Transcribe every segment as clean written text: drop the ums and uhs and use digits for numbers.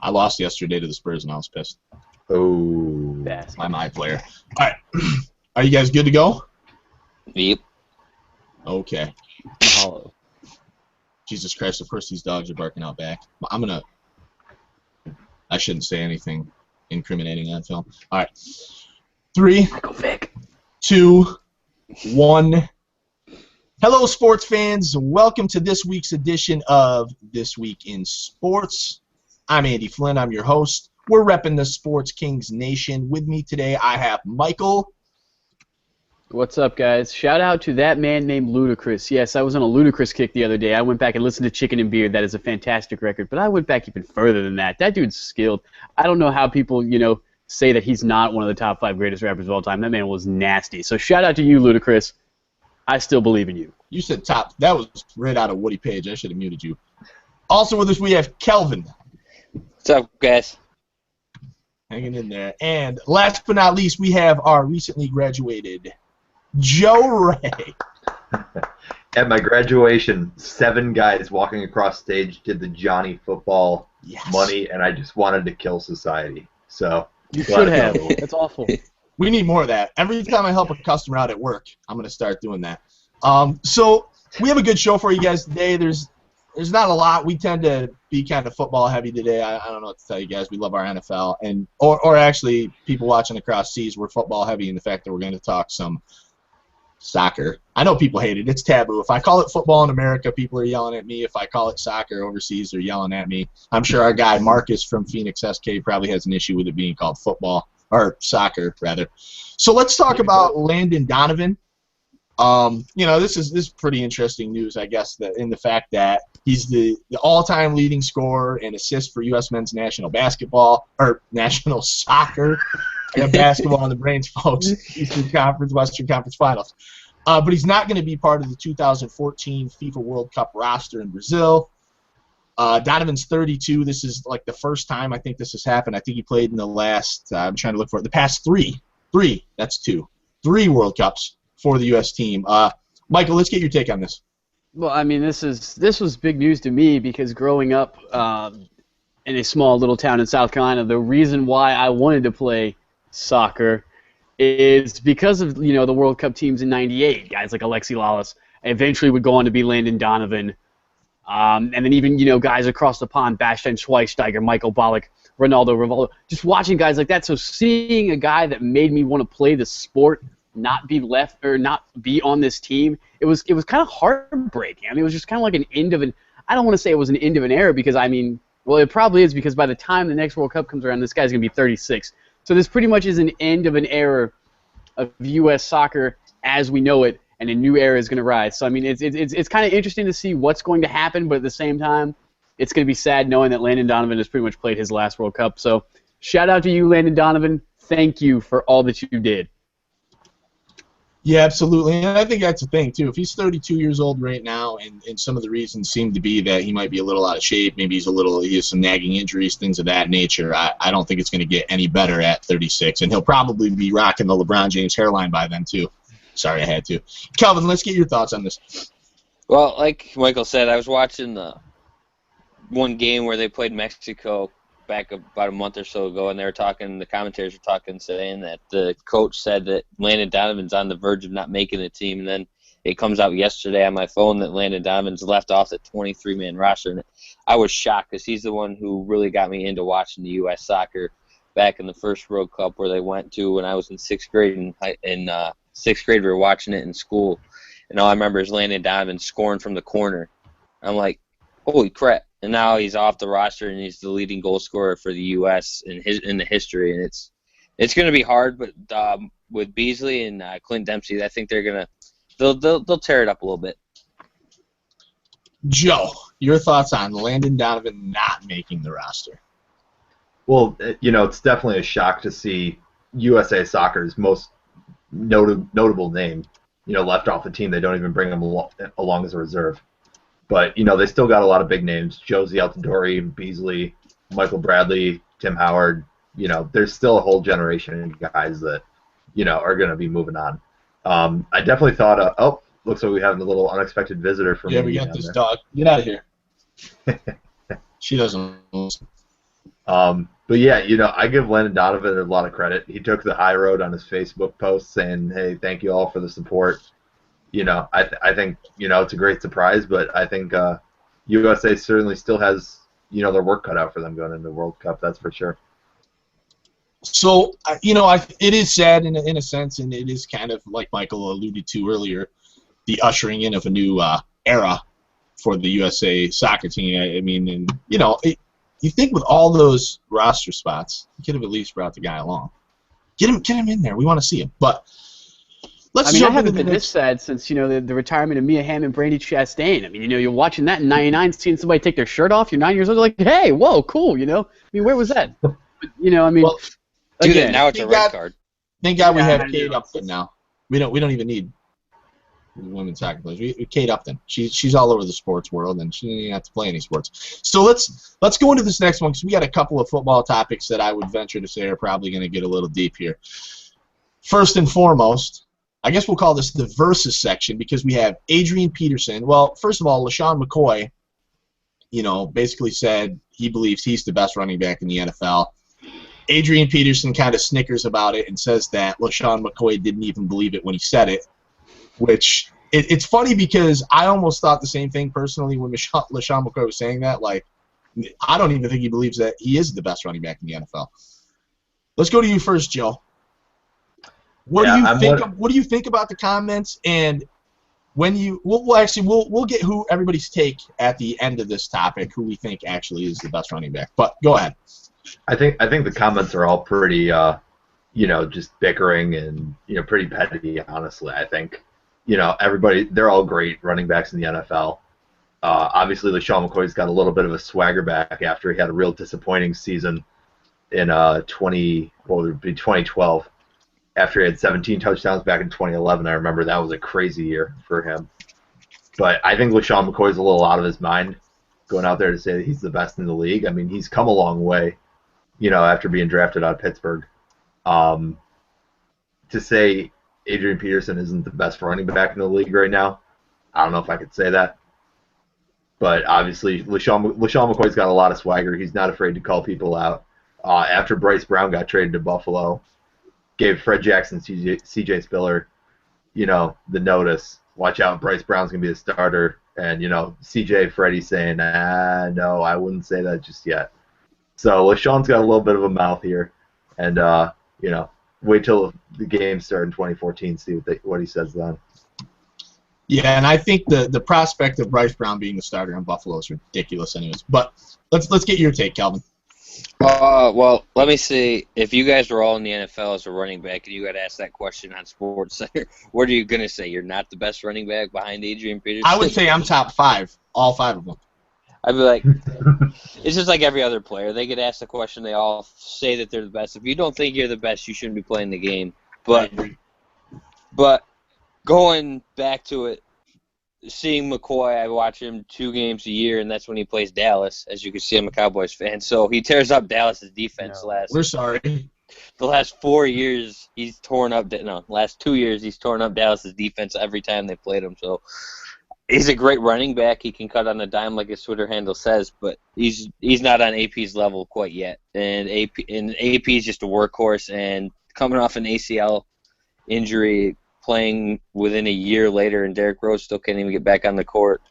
I lost yesterday to the Spurs, and I was pissed. Oh. That's My player. All right. Are you guys good to go? Yep. Okay. hollow. Jesus Christ, of course these dogs are barking out back. I shouldn't say anything incriminating on film. All right. 3, 2, 1. Hello, sports fans. Welcome to this week's edition of This Week in Sports. I'm Andy Flynn. I'm your host. We're repping the Sports Kings Nation. With me today, I have Michael. What's up, guys? Shout out to that man named Ludacris. Yes, I was on a Ludacris kick the other day. I went back and listened to Chicken and Beer. That is a fantastic record. But I went back even further than that. That dude's skilled. I don't know how people, say that he's not one of the top 5 greatest rappers of all time. That man was nasty. So shout out to you, Ludacris. I still believe in you. You said top. That was right out of Woody Page. I should have muted you. Also with us, we have Kelvin. What's up, guys? Hanging in there. And last but not least, we have our recently graduated Joe Ray. At my graduation, 7 guys walking across stage did the Johnny football money, and I just wanted to kill society. So you should have. That's awful. We need more of that. Every time I help a customer out at work, I'm going to start doing that. So we have a good show for you guys today. There's not a lot. We tend to be kind of football heavy today. I don't know what to tell you guys. We love our NFL, and or actually people watching across seas, we're football heavy in the fact that we're going to talk some soccer. I know people hate it. It's taboo. If I call it football in America, people are yelling at me. If I call it soccer overseas, they're yelling at me. I'm sure our guy Marcus from Phoenix SK probably has an issue with it being called football, or soccer, rather. So let's talk about Landon Donovan. This is pretty interesting news, I guess, that in the fact that he's the all-time leading scorer and assist for U.S. men's national basketball, or national soccer. I got basketball on the brains, folks. Eastern Conference, Western Conference Finals. But he's not going to be part of the 2014 FIFA World Cup roster in Brazil. Donovan's 32. This is like the first time I think this has happened. I think he played in the last, I'm trying to look for it, the past 3. 3, that's 2. 3 World Cups for the U.S. team. Michael, let's get your take on this. Well, I mean, this was big news to me because growing up in a small little town in South Carolina, the reason why I wanted to play soccer is because of the World Cup teams in '98. Guys like Alexi Lalas eventually would go on to be Landon Donovan, and then even guys across the pond, Bastian Schweinsteiger, Michael Ballack, Ronaldo Rivaldo. Just watching guys like that. So seeing a guy that made me want to play the sport not be left or not be on this team, it was kind of heartbreaking. I mean, it was just kind of like an end of an. I don't want to say it was an end of an era because well, it probably is because by the time the next World Cup comes around, this guy's gonna be 36. So this pretty much is an end of an era of U.S. soccer as we know it, and a new era is going to rise. So I mean, it's kind of interesting to see what's going to happen, but at the same time, it's going to be sad knowing that Landon Donovan has pretty much played his last World Cup. So shout out to you, Landon Donovan. Thank you for all that you did. Yeah, absolutely, and I think that's the thing, too. If he's 32 years old right now, and some of the reasons seem to be that he might be a little out of shape, maybe he has some nagging injuries, things of that nature, I don't think it's going to get any better at 36, and he'll probably be rocking the LeBron James hairline by then, too. Sorry, I had to. Kelvin, let's get your thoughts on this. Well, like Michael said, I was watching the one game where they played Mexico back about a month or so ago, and the commentators were talking, saying that the coach said that Landon Donovan's on the verge of not making the team, and then it comes out yesterday on my phone that Landon Donovan's left off the 23-man roster, and I was shocked because he's the one who really got me into watching the U.S. soccer back in the first World Cup where they went to when I was in 6th grade. In 6th grade, we were watching it in school, and all I remember is Landon Donovan scoring from the corner. I'm like, holy crap. And now he's off the roster, and he's the leading goal scorer for the U.S. in the history. And it's going to be hard, but with Beasley and Clint Dempsey, I think they'll tear it up a little bit. Joe, your thoughts on Landon Donovan not making the roster? Well, it's definitely a shock to see USA Soccer's most notable name, left off the team. They don't even bring him along as a reserve. But, they still got a lot of big names. Josie Altidore, Beasley, Michael Bradley, Tim Howard. There's still a whole generation of guys that, are going to be moving on. I definitely thought, looks like we have a little unexpected visitor from we got this dog. Get out of here. She doesn't listen. But yeah, I give Landon Donovan a lot of credit. He took the high road on his Facebook post saying, "Hey, thank you all for the support." I think it's a great surprise, but I think USA certainly still has their work cut out for them going into the World Cup. That's for sure. So, it is sad in a sense, and it is kind of like Michael alluded to earlier, the ushering in of a new era for the USA soccer team. I mean, and you think with all those roster spots, you could have at least brought the guy along. Get him in there. We want to see him. But let's jump I haven't into been this sad since the retirement of Mia Hamm and Brandy Chastain. I mean, you're watching that in '99, seeing somebody take their shirt off. You're 9 years old. You're like, hey, whoa, cool. I mean, where was that? But, Well, dude, again, now it's a red card. Thank God we have Kate Upton now. We don't even need women's soccer players. We Kate Upton. She's all over the sports world, and she didn't even have to play any sports. So let's go into this next one because we got a couple of football topics that I would venture to say are probably going to get a little deep here. First and foremost, I guess we'll call this the versus section because we have Adrian Peterson. Well, first of all, LaShawn McCoy, basically said he believes he's the best running back in the NFL. Adrian Peterson kind of snickers about it and says that LaShawn McCoy didn't even believe it when he said it, which it's funny because I almost thought the same thing personally when LaShawn McCoy was saying that. Like, I don't even think he believes that he is the best running back in the NFL. Let's go to you first, Joe. What do you think about the comments? And when we'll get who everybody's take at the end of this topic, who we think actually is the best running back. But go ahead. I think the comments are all pretty, just bickering and pretty petty. Honestly, I think everybody, they're all great running backs in the NFL. Obviously, LaShawn McCoy's got a little bit of a swagger back after he had a real disappointing season in 2012. After he had 17 touchdowns back in 2011, I remember that was a crazy year for him. But I think LaShawn McCoy's a little out of his mind going out there to say that he's the best in the league. I mean, he's come a long way, after being drafted out of Pittsburgh. To say Adrian Peterson isn't the best running back in the league right now, I don't know if I could say that. But obviously, LaShawn McCoy's got a lot of swagger. He's not afraid to call people out. After Bryce Brown got traded to Buffalo, gave Fred Jackson, C.J. Spiller, the notice. Watch out, Bryce Brown's going to be the starter. And, C.J. Freddie saying, no, I wouldn't say that just yet. So LaShawn's got a little bit of a mouth here. And, wait till the games start in 2014, see what he says then. Yeah, and I think the prospect of Bryce Brown being the starter in Buffalo is ridiculous anyways. But let's get your take, Calvin. Well, let me see. If you guys were all in the NFL as a running back and you got asked that question on Sports Center, what are you going to say? You're not the best running back behind Adrian Peterson? I would say I'm top 5, all 5 of them. I'd be like, it's just like every other player. They get asked a question, they all say that they're the best. If you don't think you're the best, you shouldn't be playing the game. But going back to it, seeing McCoy, I watch him 2 games a year, and that's when he plays Dallas. As you can see, I'm a Cowboys fan. So he tears up Dallas's defense We're sorry. The last 4 years, he's torn up. No, last 2 years, he's torn up Dallas's defense every time they played him. So he's a great running back. He can cut on a dime, like his Twitter handle says, but he's not on AP's level quite yet. And AP is just a workhorse. And coming off an ACL injury, playing within a year later, and Derrick Rose still can't even get back on the court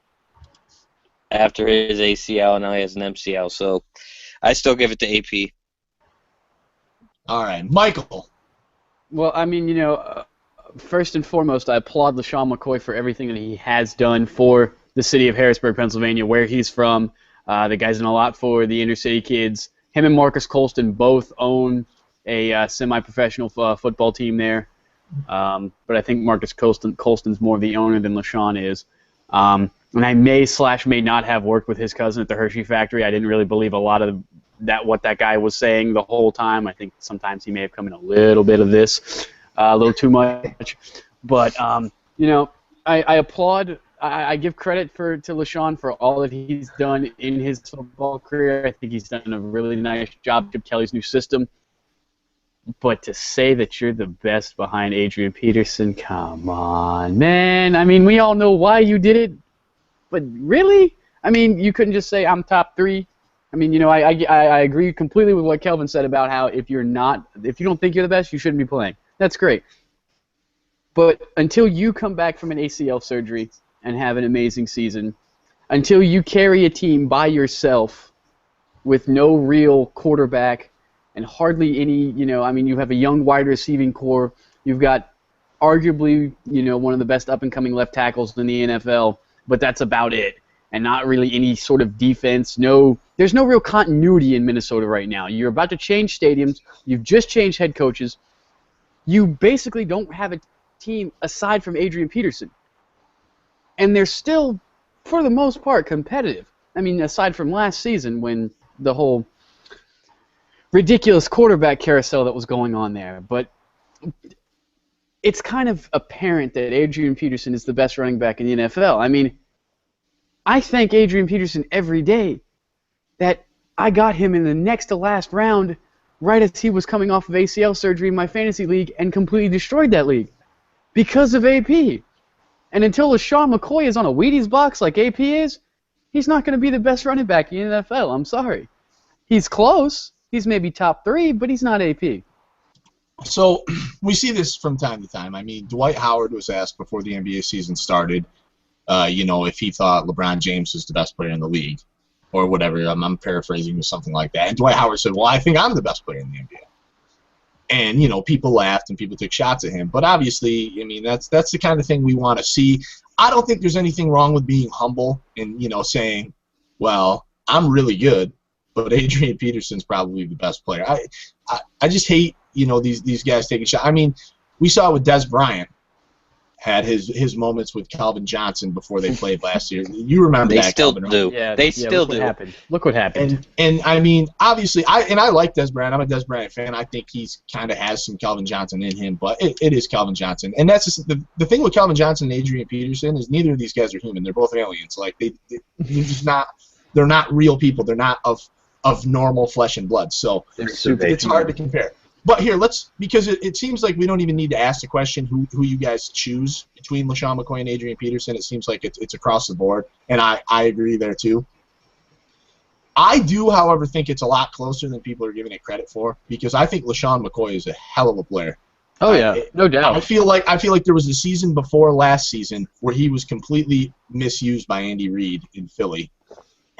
after his ACL, and now he has an MCL. So I still give it to AP. All right, Michael. Well, I mean, first and foremost, I applaud LaShawn McCoy for everything that he has done for the city of Harrisburg, Pennsylvania, where he's from. The guy's done a lot for the inner city kids. Him and Marcus Colston both own a semi-professional football team there. But I think Marcus Colston's more of the owner than LaShawn is. And I may not have worked with his cousin at the Hershey factory. I didn't really believe a lot of what that guy was saying the whole time. I think sometimes he may have come in a little bit of this, a little too much. But, I applaud. I give credit to LaShawn for all that he's done in his football career. I think he's done a really nice job with Kelly's new system. But to say that you're the best behind Adrian Peterson, come on, man. I mean, we all know why you did it. But really? I mean, you couldn't just say I'm top 3. I mean, you know, I agree completely with what Kelvin said about how if you don't think you're the best, you shouldn't be playing. That's great. But until you come back from an ACL surgery and have an amazing season, until you carry a team by yourself with no real quarterback and hardly any, you know, I mean, you have a young wide receiving core. You've got arguably, you know, one of the best up-and-coming left tackles in the NFL, but that's about it. And not really any sort of defense. There's no real continuity in Minnesota right now. You're about to change stadiums. You've just changed head coaches. You basically don't have a team aside from Adrian Peterson. And they're still, for the most part, competitive. I mean, aside from last season when the whole ridiculous quarterback carousel that was going on there. But it's kind of apparent that Adrian Peterson is the best running back in the NFL. I mean, I thank Adrian Peterson every day that I got him in the next to last round right as he was coming off of ACL surgery in my fantasy league and completely destroyed that league because of AP. And until LaShawn McCoy is on a Wheaties box like AP is, he's not going to be the best running back in the NFL. I'm sorry. He's close. He's maybe top 3, but he's not AP. So we see this from time to time. I mean, Dwight Howard was asked before the NBA season started, you know, if he thought LeBron James was the best player in the league or whatever. I'm paraphrasing or something like that. And Dwight Howard said, well, I think I'm the best player in the NBA. And, you know, people laughed and people took shots at him. But obviously, I mean, that's the kind of thing we want to see. I don't think there's anything wrong with being humble and, you know, saying, well, I'm really good, but Adrian Peterson's probably the best player. I just hate, you know, these guys taking shots. I mean, we saw it with Des Bryant. Had his moments with Calvin Johnson before they played last year. You remember that? They still Calvin, do. right? Yeah, they still do. Look what happened. And I mean, obviously, I like Des Bryant. I'm a Des Bryant fan. I think he's kind of has some Calvin Johnson in him, but it is Calvin Johnson. And that's just the thing with Calvin Johnson and Adrian Peterson is neither of these guys are human. They're both aliens. Like they're just not. They're not real people. They're not of normal flesh and blood. So it's hard to compare. But here, because it seems like we don't even need to ask the question who you guys choose between LaShawn McCoy and Adrian Peterson. It seems like it's across the board, and I agree there too. I do, however, think it's a lot closer than people are giving it credit for because I think LaShawn McCoy is a hell of a player. Oh yeah, no doubt. I feel like there was a season before last season where he was completely misused by Andy Reid in Philly.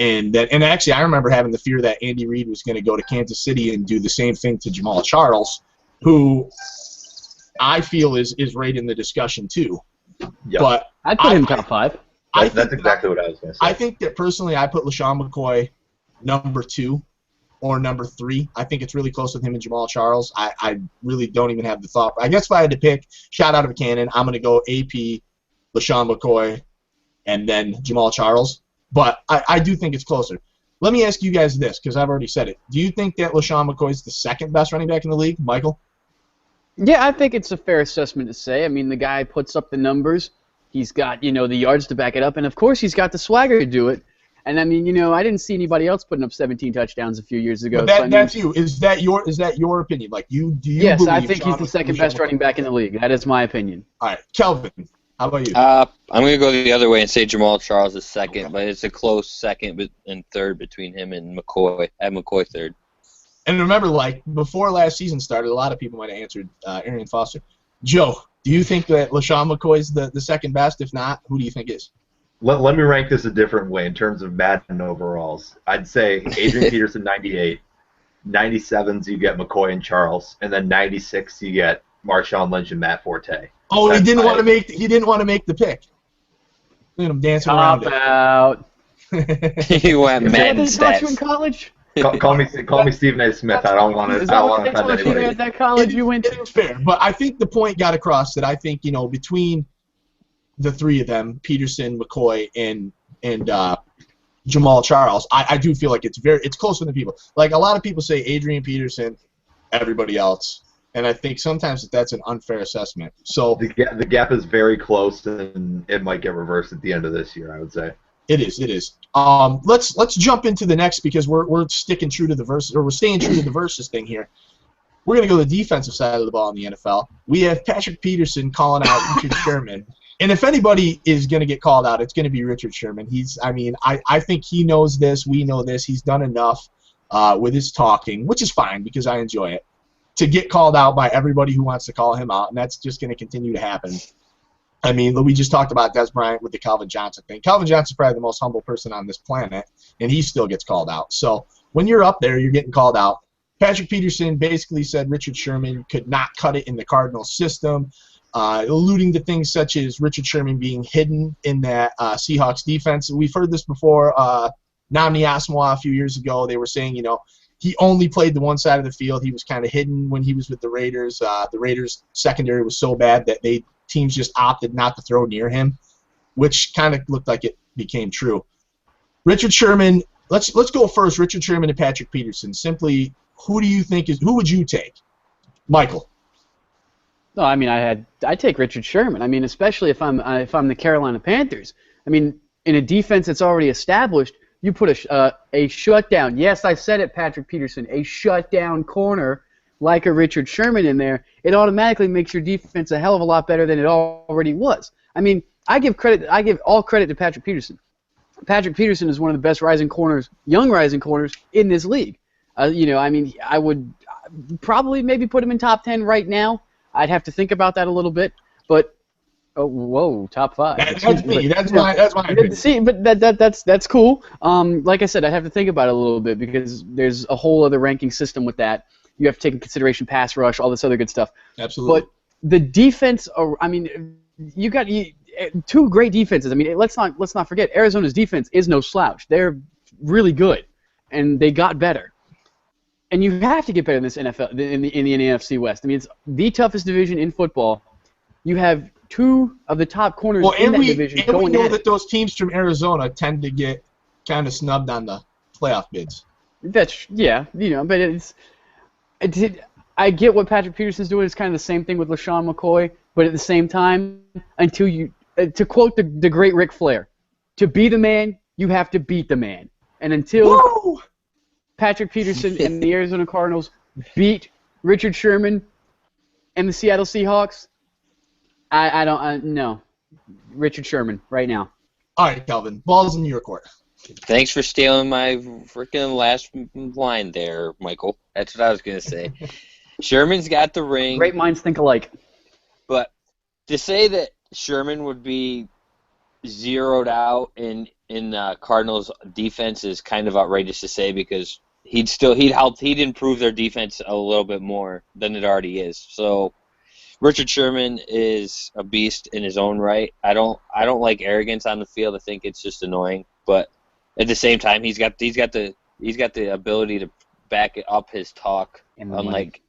And actually, I remember having the fear that Andy Reid was going to go to Kansas City and do the same thing to Jamal Charles, who I feel is right in the discussion too. Yep. But I'd put him top 5. That's exactly what I was going to say. I think that personally, I put LaShawn McCoy number 2 or number 3. I think it's really close with him and Jamal Charles. I really don't even have the thought. I guess if I had to pick, shot out of a cannon, I'm going to go AP, LaShawn McCoy, and then Jamal Charles. But I do think it's closer. Let me ask you guys this, because I've already said it. Do you think that LaShawn McCoy is the second best running back in the league, Michael? Yeah, I think it's a fair assessment to say. I mean, the guy puts up the numbers. He's got, you know, the yards to back it up. And, of course, he's got the swagger to do it. And, I mean, you know, I didn't see anybody else putting up 17 touchdowns a few years ago. That's you. Is that your opinion? Like, do you Yes, I think he's the second best running back in the league. That is my opinion. All right. Kelvin, how about you? I'm going to go the other way and say Jamal Charles is second, but it's a close second and third between him and McCoy. I have McCoy third. And remember, like, before last season started, a lot of people might have answered Arian Foster. Joe, do you think that LaShawn McCoy is the second best? If not, who do you think is? Let me rank this a different way in terms of Madden overalls. I'd say Adrian Peterson 98, 97s you get McCoy and Charles, and then 96 you get Marshawn Lynch and Matt Forte. Oh, he didn't want to make the pick. Look at him dancing around it. Out. He went Madden Did they taught you in stats. college? Call me Stephen A. Smith. I don't want to offend anybody. At that college you went to? It's fair, but I think the point got across that I think, you know, between the three of them, Peterson, McCoy, and Jamal Charles, I do feel like it's closer than people. Like, a lot of people say Adrian Peterson, everybody else, and I think sometimes that's an unfair assessment. So the gap is very close, and it might get reversed at the end of this year, I would say. It is. Let's jump into the next because we're sticking true to the versus, or we're staying true to the versus thing here. We're gonna go to the defensive side of the ball in the NFL. We have Patrick Peterson calling out Richard Sherman And if anybody is going to get called out, it's going to be Richard Sherman. I think he knows this. We know this. He's done enough with his talking, which is fine because I enjoy it, to get called out by everybody who wants to call him out, and that's just going to continue to happen. I mean, we just talked about Des Bryant with the Calvin Johnson thing. Calvin Johnson's probably the most humble person on this planet, and he still gets called out. So when you're up there, you're getting called out. Patrick Peterson basically said Richard Sherman could not cut it in the Cardinals system, alluding to things such as Richard Sherman being hidden in that Seahawks defense. We've heard this before. Namni Asamoah a few years ago, they were saying, he only played the one side of the field. He was kind of hidden when he was with the Raiders. The Raiders' secondary was so bad that teams just opted not to throw near him, which kind of looked like it became true. Richard Sherman, let's go first. Richard Sherman and Patrick Peterson. Simply, who would you take? Michael. No, I mean I take Richard Sherman. I mean, especially if I'm the Carolina Panthers. I mean, in a defense that's already established, you put a shutdown. Yes, I said it, Patrick Peterson. A shutdown corner like a Richard Sherman in there. It automatically makes your defense a hell of a lot better than it already was. I mean, I give all credit to Patrick Peterson. Patrick Peterson is one of the best young rising corners in this league. I would probably maybe put him in top 10 right now. I'd have to think about that a little bit, but top 5. That's me. That's my opinion. See, but that's cool. Like I said, I have to think about it a little bit because there's a whole other ranking system with that. You have to take into consideration pass rush, all this other good stuff. Absolutely. But the defense, you got two great defenses. I mean, let's not forget Arizona's defense is no slouch. They're really good, and they got better. And you have to get better in this NFL in the NFC West. I mean, it's the toughest division in football. You have two of the top corners in that division going we know at it. that those teams from Arizona tend to get kind of snubbed on the playoff bids. But I get what Patrick Peterson's doing. It's kind of the same thing with LaShawn McCoy, but at the same time, until you, to quote the great Ric Flair, to be the man, you have to beat the man. And until Patrick Peterson and the Arizona Cardinals beat Richard Sherman and the Seattle Seahawks, no. Richard Sherman right now. All right, Calvin, ball's in your court. Thanks for stealing my freaking last line there, Michael. That's what I was going to say. Sherman's got the ring. Great minds think alike. But to say that Sherman would be zeroed out in Cardinals defense is kind of outrageous to say because he'd improve their defense a little bit more than it already is. So Richard Sherman is a beast in his own right. I don't like arrogance on the field. I think it's just annoying, but at the same time, he's got the ability to back up his talk. Unlike,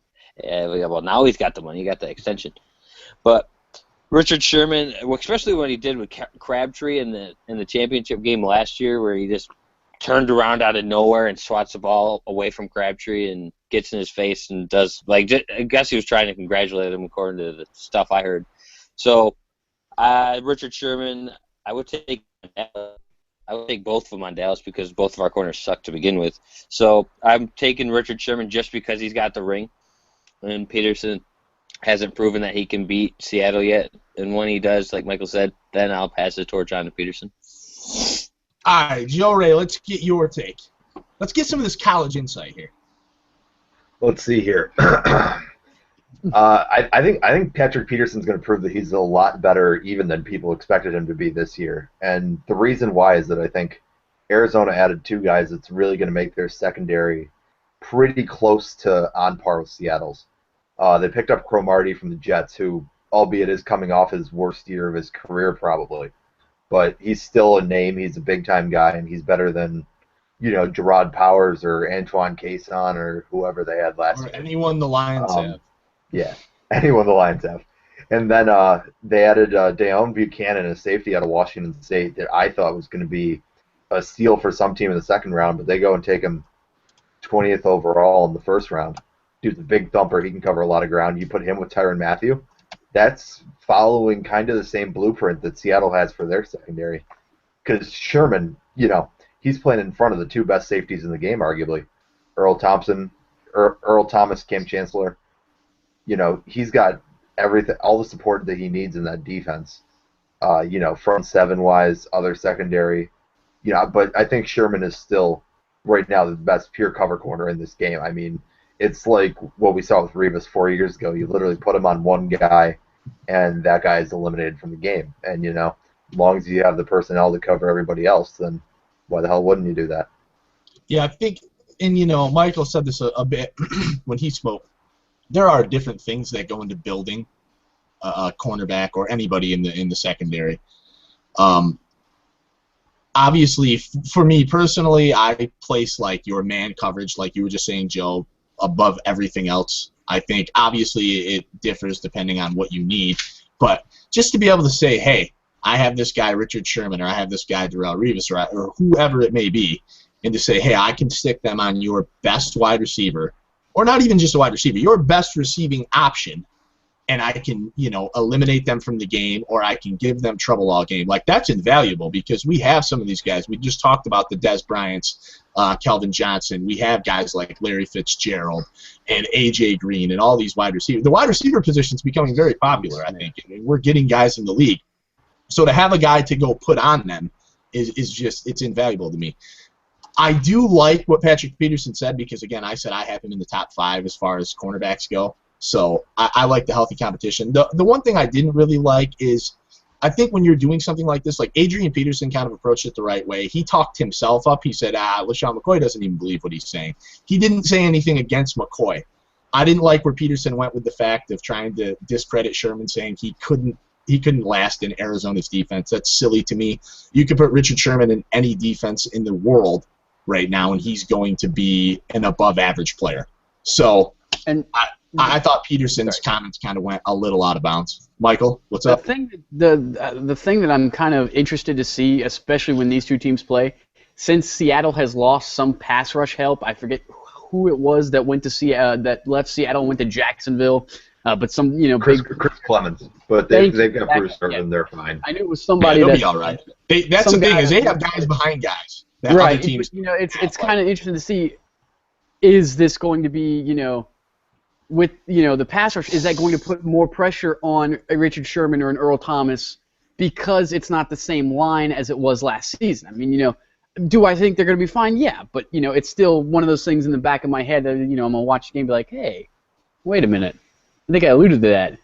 now he's got the money. He got the extension, but Richard Sherman, especially what he did with Crabtree in the championship game last year, where he just turned around out of nowhere and swats the ball away from Crabtree and gets in his face and does I guess he was trying to congratulate him according to the stuff I heard. So Richard Sherman, I would take both of them on Dallas because both of our corners suck to begin with. So I'm taking Richard Sherman just because he's got the ring, and Peterson hasn't proven that he can beat Seattle yet. And when he does, like Michael said, then I'll pass the torch on to Peterson. All right, Joe Ray, let's get your take. Let's get some of this college insight here. Let's see here. I think Patrick Peterson's going to prove that he's a lot better even than people expected him to be this year. And the reason why is that I think Arizona added two guys that's really going to make their secondary pretty close to on par with Seattle's. They picked up Cromartie from the Jets, who, albeit is coming off his worst year of his career probably, but he's still a name. He's a big-time guy, and he's better than, Gerard Powers or Antoine Cason or whoever they had last year. Or anyone the Lions have. Yeah, anyone the Lions have. And then they added Deone Buchanan, a safety out of Washington State that I thought was going to be a steal for some team in the second round, but they go and take him 20th overall in the first round. Dude's a big thumper. He can cover a lot of ground. You put him with Tyrann Mathieu, that's following kind of the same blueprint that Seattle has for their secondary. Because Sherman, he's playing in front of the two best safeties in the game, arguably. Earl Thomas, Cam Chancellor. He's got everything, all the support that he needs in that defense. front seven wise, other secondary. Yeah, but I think Sherman is still right now the best pure cover corner in this game. I mean, it's like what we saw with Revis 4 years ago. You literally put him on one guy, and that guy is eliminated from the game. And as long as you have the personnel to cover everybody else, then why the hell wouldn't you do that? Yeah, I think, and Michael said this a bit when he spoke. There are different things that go into building a cornerback or anybody in the secondary. Obviously, for me personally, I place like your man coverage, like you were just saying, Joe, above everything else. I think obviously it differs depending on what you need, but just to be able to say, hey, I have this guy Richard Sherman, or I have this guy Darrelle Revis, or whoever it may be, and to say, hey, I can stick them on your best wide receiver, or not even just a wide receiver, your best receiving option, and I can, eliminate them from the game, or I can give them trouble all game. Like, that's invaluable because we have some of these guys. We just talked about the Des Bryants, Kelvin Johnson. We have guys like Larry Fitzgerald and A.J. Green and all these wide receivers. The wide receiver position is becoming very popular, I think. I mean, we're getting guys in the league. So to have a guy to go put on them is just, it's invaluable to me. I do like what Patrick Peterson said because, again, I said I have him in the top 5 as far as cornerbacks go. So I like the healthy competition. The one thing I didn't really like is I think when you're doing something like this, like Adrian Peterson kind of approached it the right way. He talked himself up. He said, LaShawn McCoy doesn't even believe what he's saying. He didn't say anything against McCoy. I didn't like where Peterson went with the fact of trying to discredit Sherman, saying he couldn't last in Arizona's defense. That's silly to me. You could put Richard Sherman in any defense in the world right now, and he's going to be an above-average player. So I thought Peterson's comments kind of went a little out of bounds. Michael, what's up? The thing that I'm kind of interested to see, especially when these two teams play, since Seattle has lost some pass rush help, I forget who it was that went to that left Seattle and went to Jacksonville, but some Chris Clemens, but they've got Bruce Irvin, they're fine. I knew it was somebody they'll be all right. That's the thing is they have guys behind guys. That right. Other teams it's kind of interesting to see. Is this going to be with the pass rush, is that going to put more pressure on a Richard Sherman or an Earl Thomas because it's not the same line as it was last season? I mean, do I think they're going to be fine? Yeah, but it's still one of those things in the back of my head that I'm gonna watch the game and be like, hey, wait a minute, I think I alluded to that.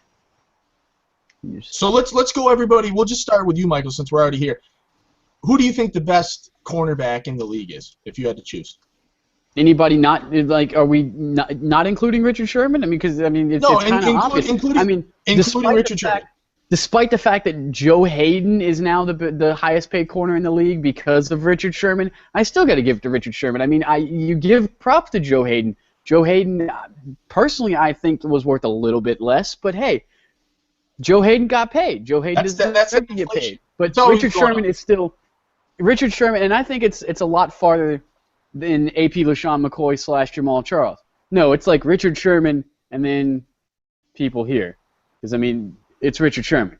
So let's go, everybody. We'll just start with you, Michael, since we're already here. Who do you think the best cornerback in the league is, if you had to choose? Anybody not like? Are we not including Richard Sherman? I mean, because it's kind of obvious. Including Richard Sherman. Despite the fact that Joe Hayden is now the highest paid corner in the league because of Richard Sherman, I still got to give it to Richard Sherman. I mean, you give props to Joe Hayden. Joe Hayden, personally, I think was worth a little bit less, but hey, Joe Hayden got paid. Joe Hayden deserves to get paid. But Richard Sherman is still Richard Sherman, and I think it's a lot farther than AP LaShawn McCoy / Jamal Charles. No, it's like Richard Sherman and then people here. Because, it's Richard Sherman.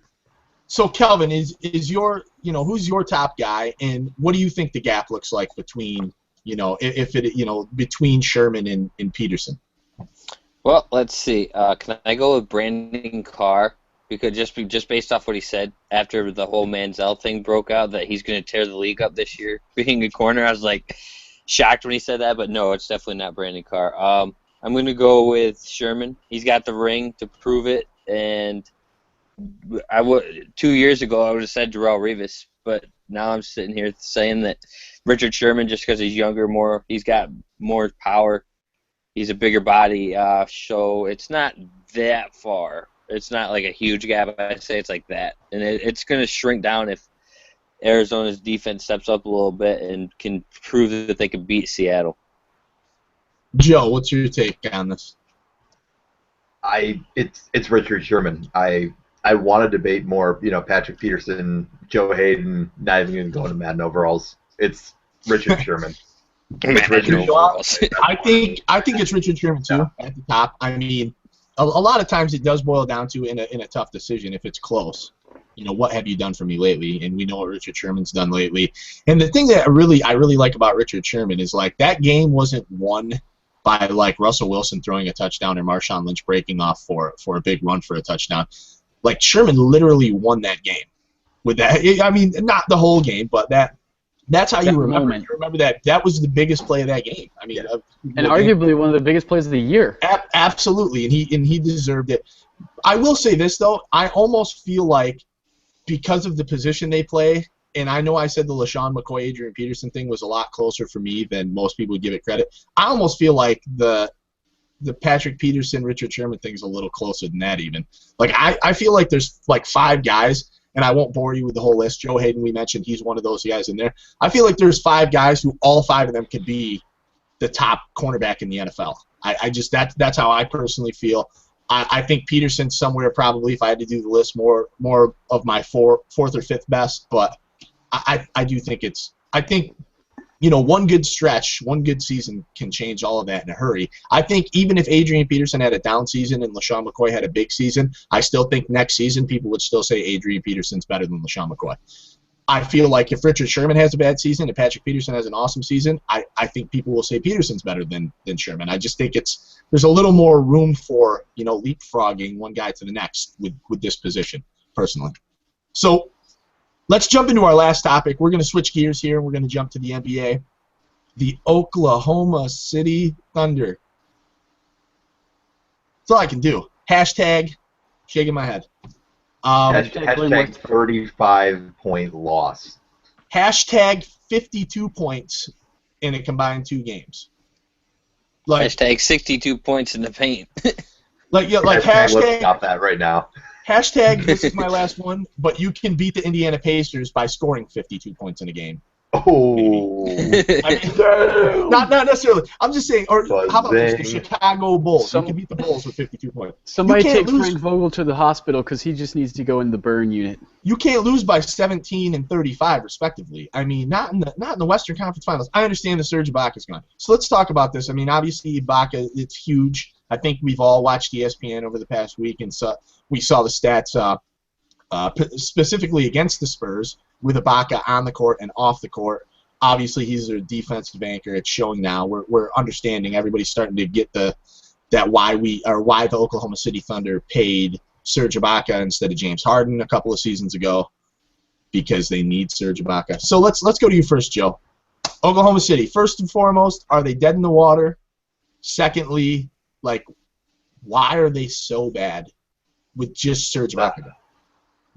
So, Kelvin, is your, who's your top guy, and what do you think the gap looks like between, between Sherman and Peterson? Well, let's see. Can I go with Brandon Carr? Because just based off what he said after the whole Manziel thing broke out, that he's going to tear the league up this year, being a corner, I was like shocked when he said that, but no, it's definitely not Brandon Carr. I'm going to go with Sherman. He's got the ring to prove it, and 2 years ago I would have said Darrelle Revis, but now I'm sitting here saying that Richard Sherman, just because he's younger, he's got more power, he's a bigger body, so it's not that far. It's not like a huge gap. I say it's like that, and it's going to shrink down if Arizona's defense steps up a little bit and can prove that they can beat Seattle. Joe, what's your take on this? It's Richard Sherman. I want to debate more, Patrick Peterson, Joe Hayden, not even going to go into Madden overalls. It's Richard Sherman. I think it's Richard Sherman too at the top. A lot of times it does boil down to in a tough decision if it's close. What have you done for me lately? And we know what Richard Sherman's done lately. And the thing that I really like about Richard Sherman is like that game wasn't won by like Russell Wilson throwing a touchdown or Marshawn Lynch breaking off for a big run for a touchdown. Like Sherman literally won that game. with that. I mean, not the whole game, but that's how you remember. Moment. You remember that was the biggest play of that game. I mean, and arguably one of the biggest plays of the year. Absolutely, and he deserved it. I will say this though, I almost feel like because of the position they play, and I know I said the LaShawn McCoy, Adrian Peterson thing was a lot closer for me than most people would give it credit. I almost feel like the Patrick Peterson, Richard Sherman thing is a little closer than that even. Like I feel like there's like 5 guys, and I won't bore you with the whole list. Joe Hayden, we mentioned, he's one of those guys in there. I feel like there's 5 guys who all 5 of them could be the top cornerback in the NFL. I just that's how I personally feel. I think Peterson's somewhere probably, if I had to do the list, more of my fourth or fifth best. But I do think I think one good stretch, one good season can change all of that in a hurry. I think even if Adrian Peterson had a down season and LaShawn McCoy had a big season, I still think next season people would still say Adrian Peterson's better than LaShawn McCoy. I feel like if Richard Sherman has a bad season and Patrick Peterson has an awesome season, I think people will say Peterson's better than Sherman. I just think there's a little more room for leapfrogging one guy to the next with this position, personally. So let's jump into our last topic. We're going to switch gears here. We're going to jump to the NBA. The Oklahoma City Thunder. That's all I can do. Hashtag shaking my head. Hashtag 35-point loss. Hashtag 52 points in a combined 2 games. Hashtag 62 points in the paint. Hashtag let's stop that right now. Hashtag this is my last one, but you can beat the Indiana Pacers by scoring 52 points in a game. Oh. I mean, not necessarily. I'm just saying, or how about this, the Chicago Bulls? You can beat the Bulls with 52 points. Somebody take Frank Vogel to the hospital because he just needs to go in the burn unit. You can't lose by 17 and 35, respectively. I mean, not in the Western Conference Finals. I understand the Serge Ibaka's gone. So let's talk about this. I mean, obviously, Ibaka, it's huge. I think we've all watched ESPN over the past week, and we saw the stats specifically against the Spurs with Ibaka on the court and off the court. Obviously, he's a defensive anchor. It's showing now. We're understanding. Everybody's starting to get why the Oklahoma City Thunder paid Serge Ibaka instead of James Harden a couple of seasons ago, because they need Serge Ibaka. So let's go to you first, Joe. Oklahoma City. First and foremost, are they dead in the water? Secondly, why are they so bad with just Serge Ibaka?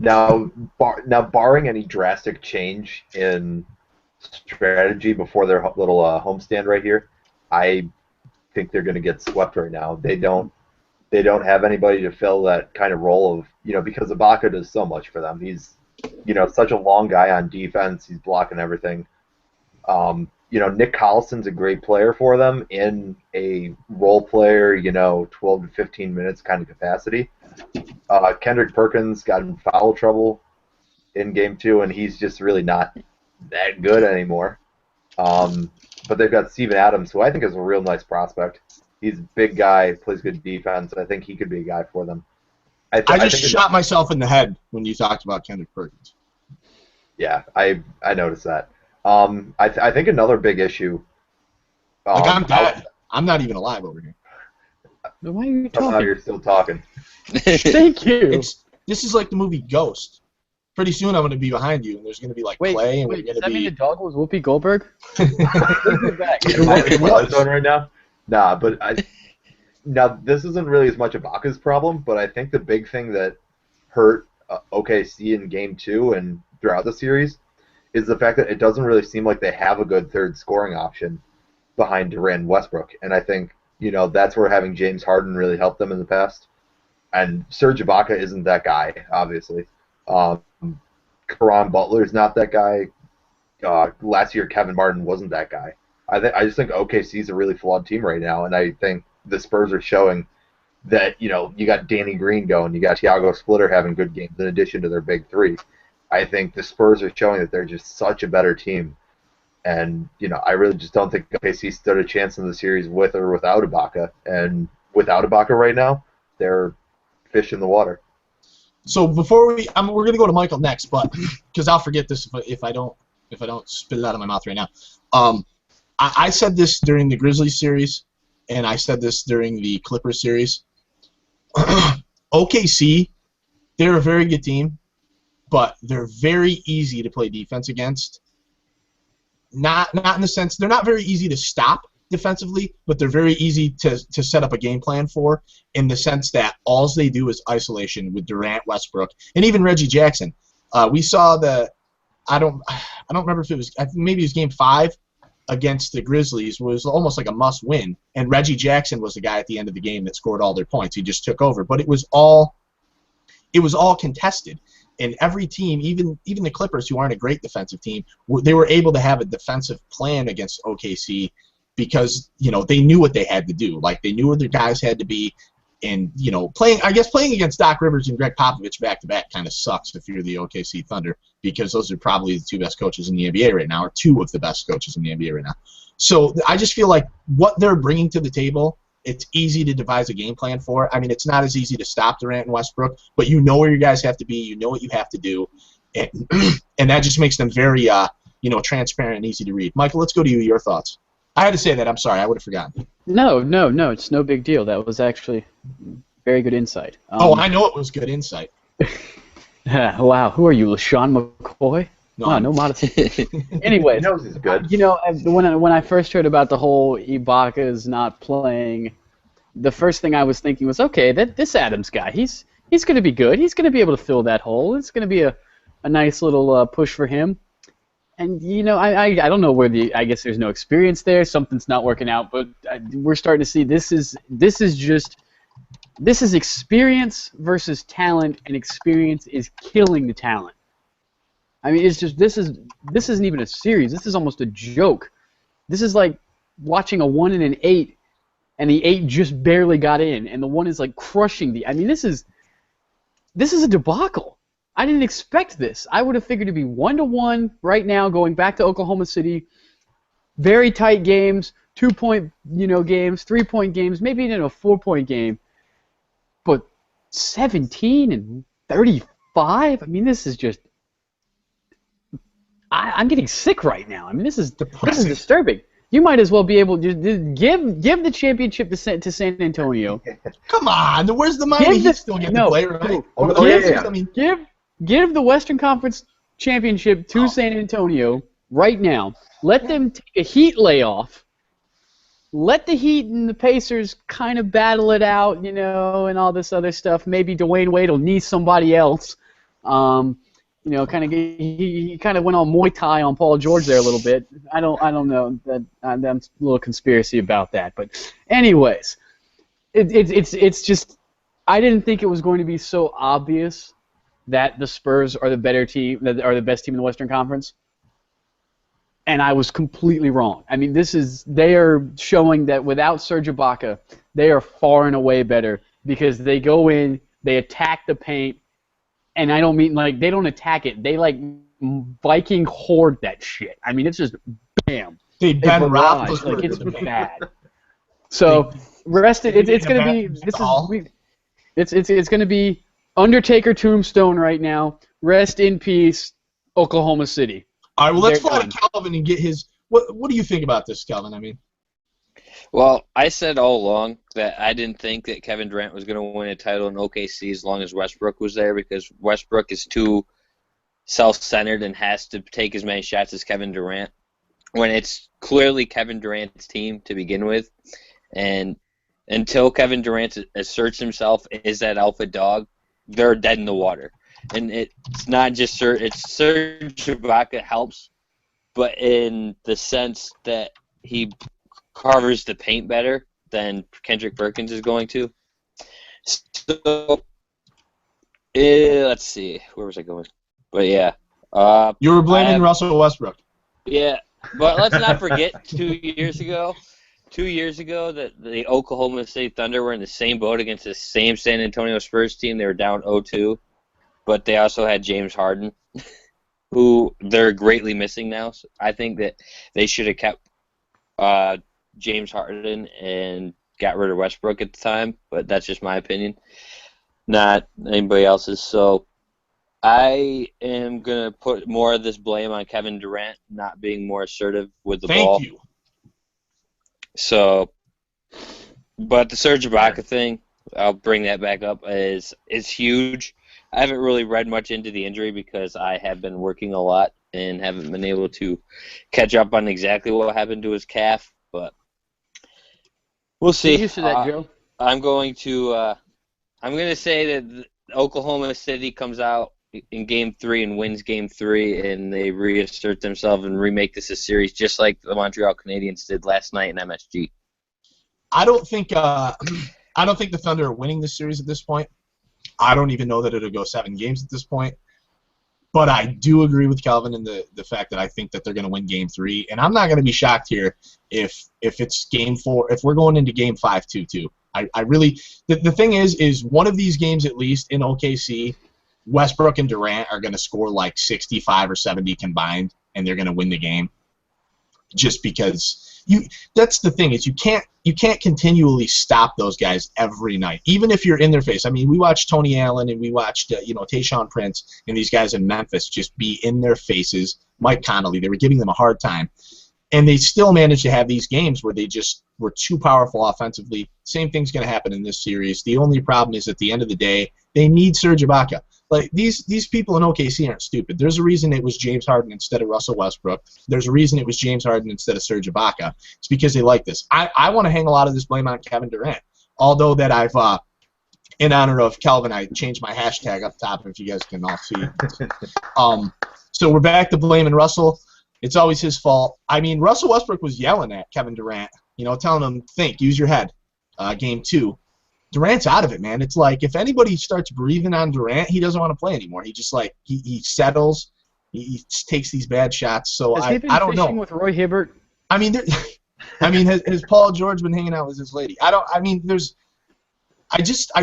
Now, barring any drastic change in strategy before their little homestand right here, I think they're going to get swept right now. They don't have anybody to fill that kind of role of, because Ibaka does so much for them. He's, such a long guy on defense. He's blocking everything. Nick Collison's a great player for them in a role player, 12 to 15 minutes kind of capacity. Kendrick Perkins got in foul trouble in Game 2, and he's just really not that good anymore. But they've got Steven Adams, who I think is a real nice prospect. He's a big guy, plays good defense, and I think he could be a guy for them. I just shot myself in the head when you talked about Kendrick Perkins. Yeah, I noticed that. I think another big issue. I'm dead. I'm not even alive over here. Why are you talking? Somehow you're still talking. Thank you. This is like the movie Ghost. Pretty soon I'm going to be behind you, and there's going to be clay, and we're going to be. Does that mean the dog was Whoopi Goldberg? Right now? Nah, but now this isn't really as much Ibaka's problem, but I think the big thing that hurt OKC in Game 2 and throughout the series is the fact that it doesn't really seem like they have a good third scoring option behind Durant and Westbrook, and I think that's where having James Harden really helped them in the past. And Serge Ibaka isn't that guy, obviously. Caron Butler's not that guy. Last year, Kevin Martin wasn't that guy. I just think OKC's a really flawed team right now, and I think the Spurs are showing that, you got Danny Green going, you got Thiago Splitter having good games in addition to their big three. I think the Spurs are showing that they're just such a better team. And, I really just don't think OKC stood a chance in the series with or without Ibaka. And without Ibaka right now, they're fish in the water. So before we're going to go to Michael next, but because I'll forget this if I don't spit it out of my mouth right now. I said this during the Grizzlies series, and I said this during the Clippers series. OKC, they're a very good team, but they're very easy to play defense against. Not in the sense they're not very easy to stop defensively, but they're very easy to set up a game plan for, in the sense that all they do is isolation with Durant, Westbrook, and even Reggie Jackson. We saw I don't remember if it was, I think maybe it was game 5 against the Grizzlies, was almost like a must win, and Reggie Jackson was the guy at the end of the game that scored all their points. He just took over, but it was all contested. And every team, even the Clippers, who aren't a great defensive team, they were able to have a defensive plan against OKC because, they knew what they had to do. Like, they knew where their guys had to be. And, playing against Doc Rivers and Greg Popovich back-to-back kind of sucks if you're the OKC Thunder, because those are probably the 2 best coaches in the NBA right now, or 2 of the best coaches in the NBA right now. So I just feel like what they're bringing to the table, it's easy to devise a game plan for. I mean, it's not as easy to stop Durant and Westbrook, but you know where your guys have to be, you know what you have to do, and that just makes them very, transparent and easy to read. Michael, let's go to you. Your thoughts. I had to say that. I'm sorry. I would have forgotten. No. It's no big deal. That was actually very good insight. I know it was good insight. Wow. Who are you, LaShawn McCoy? No modesty. Anyway, he knows he's good. When I first heard about the whole Ibaka's not playing, the first thing I was thinking was, okay, this Adams guy, he's going to be good. He's going to be able to fill that hole. It's going to be a nice little push for him. And I don't know I guess there's no experience there. Something's not working out, but we're starting to see this is experience versus talent, and experience is killing the talent. I mean, it's just this isn't even a series. This is almost a joke. This is like watching a 1 and an 8, and the 8 just barely got in, and the 1 is like crushing the. I mean, this is a debacle. I didn't expect this. I would have figured it'd be 1-1 right now, going back to Oklahoma City. Very tight games, 2-point games, 3-point games, maybe even a 4-point game. But 17 and 35. I mean, this is just. I'm getting sick right now. I mean, this is disturbing. You might as well be able to give the championship to San Antonio. Come on, where's the money? He still get to play, right? I mean, give the Western Conference championship to San Antonio right now. Let them take a Heat layoff. Let the Heat and the Pacers kind of battle it out, and all this other stuff. Maybe Dwayne Wade will need somebody else. He kind of went on Muay Thai on Paul George there a little bit. I don't know that that's a little conspiracy about that, but anyways, it's just I didn't think it was going to be so obvious that the Spurs are the better team, that are the best team in the Western Conference, and I was completely wrong. I mean, they are showing that without Serge Ibaka, they are far and away better because they go in, they attack the paint. And I don't mean they don't attack it. They Viking hoard that shit. I mean, it's just bam. They barrage. It's bad. So it's going to be it's going to be Undertaker Tombstone right now. Rest in peace, Oklahoma City. All right, well let's fly to Calvin and get his. What do you think about this, Calvin? I mean. Well, I said all along that I didn't think that Kevin Durant was going to win a title in OKC as long as Westbrook was there, because Westbrook is too self-centered and has to take as many shots as Kevin Durant, when it's clearly Kevin Durant's team to begin with. And until Kevin Durant asserts himself as that alpha dog, they're dead in the water. And it's not just Serge Ibaka helps, but in the sense that he covers the paint better than Kendrick Perkins is going to. So, let's see. Where was I going? But yeah. You were blaming Russell Westbrook. Yeah, but let's not forget 2 years ago. 2 years ago, that the Oklahoma City Thunder were in the same boat against the same San Antonio Spurs team. They were down 0-2, but they also had James Harden, who they're greatly missing now. So I think that they should have kept James Harden and got rid of Westbrook at the time, but that's just my opinion, not anybody else's. So I am going to put more of this blame on Kevin Durant not being more assertive with the ball. Thank you. So, but the Serge Ibaka thing, I'll bring that back up, is huge I haven't really read much into the injury because I have been working a lot and haven't been able to catch up on exactly what happened to his calf. But we'll see. Get used to that, Joe. I'm going to say that Oklahoma City comes out in Game 3 and wins Game 3, and they reassert themselves and remake this a series just like the Montreal Canadiens did last night in MSG. I don't think the Thunder are winning this series at this point. I don't even know that it'll go 7 games at this point. But I do agree with Calvin in the fact that I think that they're going to win Game 3, and I'm not going to be shocked here if it's Game 4, if we're going into Game 5 2-2. I really the thing is one of these games at least in OKC, Westbrook and Durant are going to score like 65 or 70 combined, and they're going to win the game. Just because that's the thing is you can't continually stop those guys every night, even if you're in their face. I mean, we watched Tony Allen and we watched Tayshaun Prince and these guys in Memphis just be in their faces. Mike Conley, they were giving them a hard time, and they still managed to have these games where they just were too powerful offensively. Same thing's going to happen in this series. The only problem is at the end of the day, they need Serge Ibaka. Like these people in OKC aren't stupid. There's a reason it was James Harden instead of Russell Westbrook. There's a reason it was James Harden instead of Serge Ibaka. It's because they like this. I want to hang a lot of this blame on Kevin Durant. Although that I've, in honor of Kelvin, I changed my hashtag up top if you guys can all see. So we're back to blaming Russell. It's always his fault. I mean, Russell Westbrook was yelling at Kevin Durant, telling him, think, use your head, Game 2. Durant's out of it, man. It's like if anybody starts breathing on Durant, he doesn't want to play anymore. He just he settles. He takes these bad shots. So Has he been I don't know. fishing with Roy Hibbert? I mean, has Paul George been hanging out with his lady? I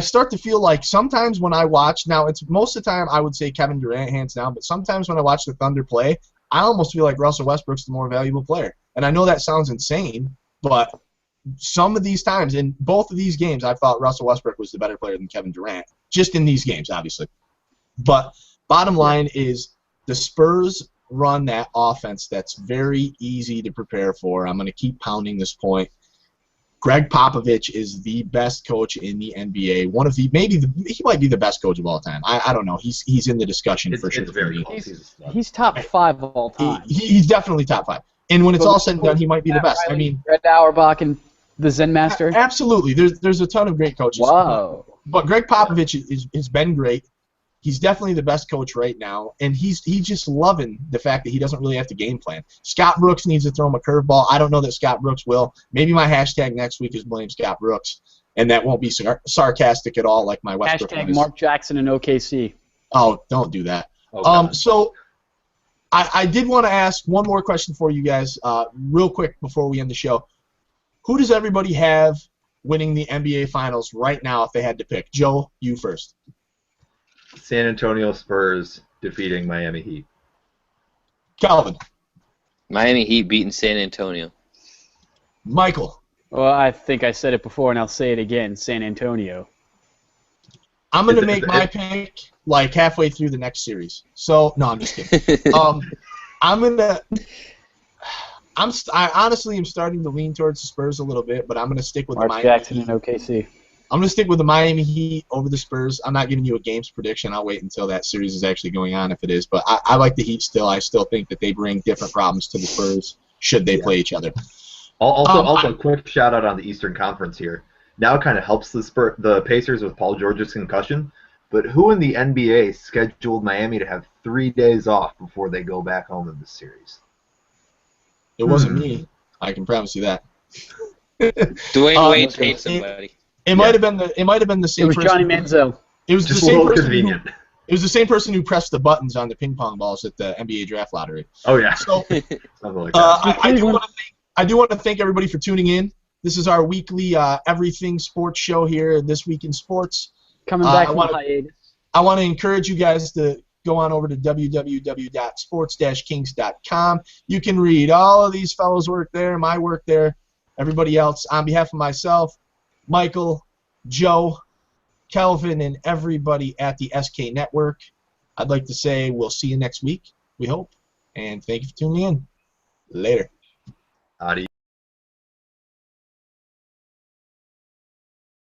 start to feel like sometimes when I watch, now it's most of the time I would say Kevin Durant hands down, but sometimes when I watch the Thunder play, I almost feel like Russell Westbrook's the more valuable player. And I know that sounds insane, but some of these times, in both of these games, I thought Russell Westbrook was the better player than Kevin Durant. Just in these games, obviously. But bottom line is the Spurs run that offense that's very easy to prepare for. I'm going to keep pounding this point. Greg Popovich is the best coach in the NBA. He might be the best coach of all time. I don't know. He's in the discussion for sure. It's very close. He's top 5 of all time. He's definitely top 5. And when it's all said and done, he might be the best. Riley, I mean, Red Auerbach and the Zen Master. Absolutely. There's a ton of great coaches. Wow. But Greg Popovich has been great. He's definitely the best coach right now, and he's just loving the fact that he doesn't really have to game plan. Scott Brooks needs to throw him a curveball. I don't know that Scott Brooks will. Maybe my hashtag next week is blame Scott Brooks, and that won't be sarcastic at all like my Westbrook Hashtag one is. Mark Jackson and OKC. Oh, don't do that. So I did want to ask one more question for you guys real quick before we end the show. Who does everybody have winning the NBA Finals right now if they had to pick? Joe, you first. San Antonio Spurs defeating Miami Heat. Calvin. Miami Heat beating San Antonio. Michael. Well, I think I said it before, and I'll say it again. San Antonio. I'm going to make my pick like halfway through the next series. So, no, I'm just kidding. I honestly am starting to lean towards the Spurs a little bit, but I'm going to stick with Mark the Miami Jackson Heat. and OKC. I'm going to stick with the Miami Heat over the Spurs. I'm not giving you a games prediction. I'll wait until that series is actually going on if it is. But I like the Heat still. I still think that they bring different problems to the Spurs should they play each other. Also, a quick shout-out on the Eastern Conference here. Now it kind of helps the Pacers with Paul George's concussion, but who in the NBA scheduled Miami to have 3 days off before they go back home in this series? It wasn't me. I can promise you that. Dwayne Wade paid somebody. It might have been the same. It was person. Johnny Manziel. It was Just the same a little person. convenient. It was the same person who pressed the buttons on the ping pong balls at the NBA draft lottery. Oh yeah. So Something like that. I do want to thank everybody for tuning in. This is our weekly everything sports show here, This Week in Sports. Coming back from hiatus. I want to encourage you guys to go on over to www.sports-kings.com. You can read all of these fellows' work there, my work there, everybody else. On behalf of myself, Michael, Joe, Kelvin, and everybody at the SK Network, I'd like to say we'll see you next week, we hope. And thank you for tuning in. Later. Adios.